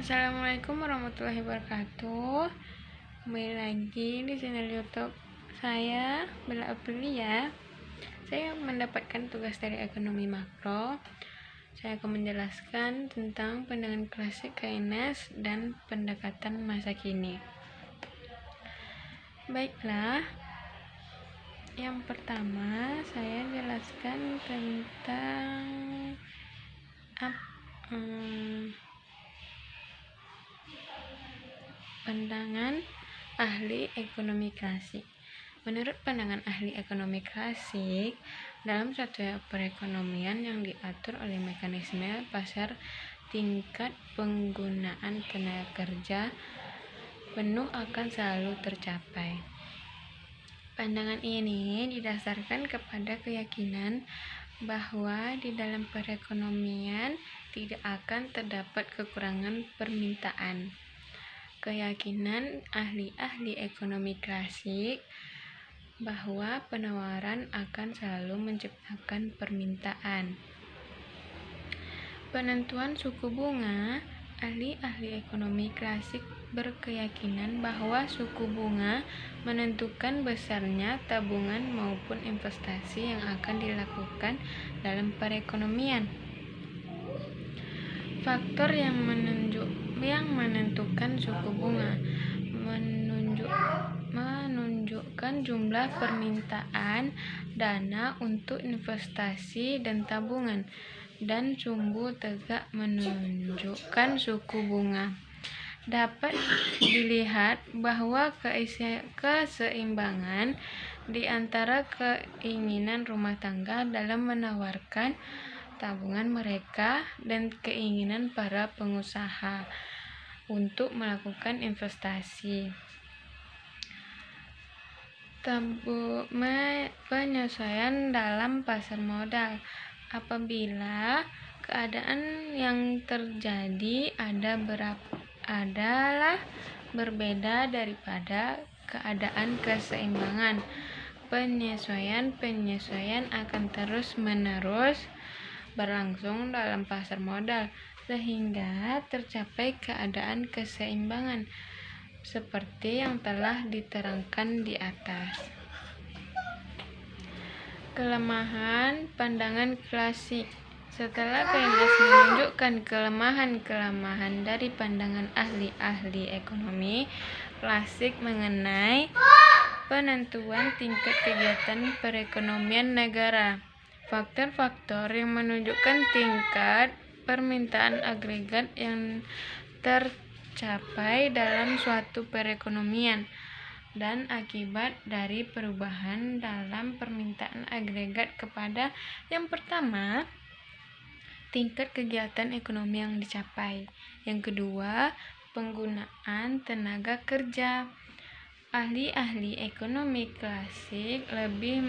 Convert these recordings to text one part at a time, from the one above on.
Assalamualaikum warahmatullahi wabarakatuh. Kembali lagi di channel YouTube saya, Bella Aprilia. Saya mendapatkan tugas dari ekonomi makro. Saya akan menjelaskan tentang pandangan klasik Keynes dan pendekatan masa kini. Baiklah, yang pertama saya jelaskan tentang pandangan ahli ekonomi klasik. Menurut pandangan ahli ekonomi klasik, dalam suatu perekonomian yang diatur oleh mekanisme pasar, tingkat penggunaan tenaga kerja penuh akan selalu tercapai. Pandangan ini didasarkan kepada keyakinan bahwa di dalam perekonomian tidak akan terdapat kekurangan permintaan. Keyakinan ahli-ahli ekonomi klasik bahwa penawaran akan selalu menciptakan permintaan. Penentuan suku bunga. Ahli-ahli ekonomi klasik berkeyakinan bahwa suku bunga menentukan besarnya tabungan maupun investasi yang akan dilakukan dalam perekonomian. Faktor yang menentukan suku bunga menunjukkan jumlah permintaan dana untuk investasi dan tabungan, dan sumbu tegak menunjukkan suku bunga. Dapat dilihat bahwa keseimbangan di antara keinginan rumah tangga dalam menawarkan tabungan mereka dan keinginan para pengusaha untuk melakukan investasi. Penyesuaian dalam pasar modal. Apabila keadaan yang terjadi adalah berbeda daripada keadaan keseimbangan, penyesuaian akan terus-menerus berlangsung dalam pasar modal sehingga tercapai keadaan keseimbangan seperti yang telah diterangkan di atas. Kelemahan pandangan klasik. Setelah Keynes menunjukkan kelemahan-kelemahan dari pandangan ahli-ahli ekonomi klasik mengenai penentuan tingkat kegiatan perekonomian negara, faktor-faktor yang menunjukkan tingkat permintaan agregat yang tercapai dalam suatu perekonomian, dan akibat dari perubahan dalam permintaan agregat kepada yang pertama, tingkat kegiatan ekonomi yang dicapai. Yang kedua, penggunaan tenaga kerja. Ahli-ahli ekonomi klasik lebih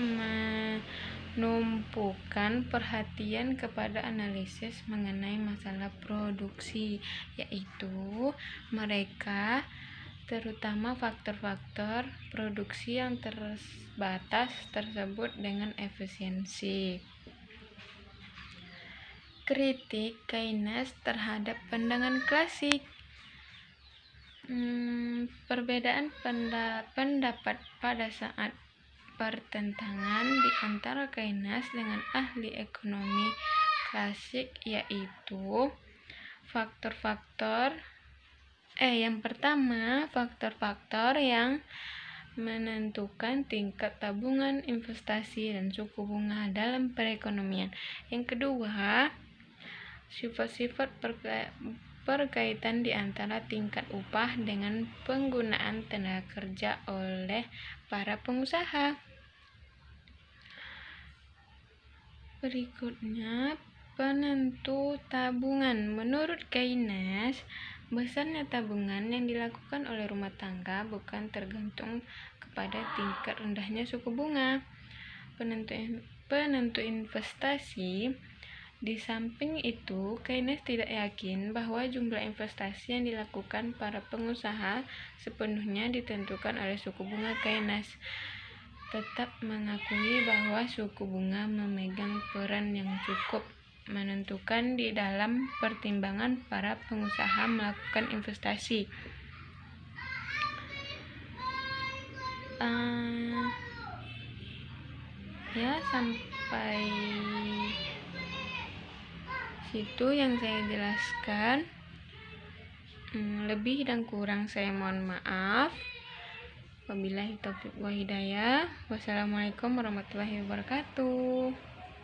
menumpukan perhatian kepada analisis mengenai masalah produksi, yaitu mereka terutama faktor-faktor produksi yang terbatas tersebut dengan efisiensi. Kritik Keynes terhadap pandangan klasik. Perbedaan pendapat pada saat pertentangan di antara Keynes dengan ahli ekonomi klasik, yaitu yang pertama, faktor-faktor yang menentukan tingkat tabungan, investasi, dan suku bunga dalam perekonomian. Yang kedua, sifat-sifat perkaitan di antara tingkat upah dengan penggunaan tenaga kerja oleh para pengusaha. Berikutnya, penentu tabungan. Menurut Keynes, besarnya tabungan yang dilakukan oleh rumah tangga bukan tergantung kepada tingkat rendahnya suku bunga. Penentu investasi. Di samping itu, Keynes tidak yakin bahwa jumlah investasi yang dilakukan para pengusaha sepenuhnya ditentukan oleh suku bunga. Keynes tetap mengakui bahwa suku bunga memegang peran yang cukup menentukan di dalam pertimbangan para pengusaha melakukan investasi. Ya, sampai situ yang saya jelaskan. Lebih dan kurang saya mohon maaf. Wabillahi taufiq wa hidayah. Wassalamualaikum warahmatullahi wabarakatuh.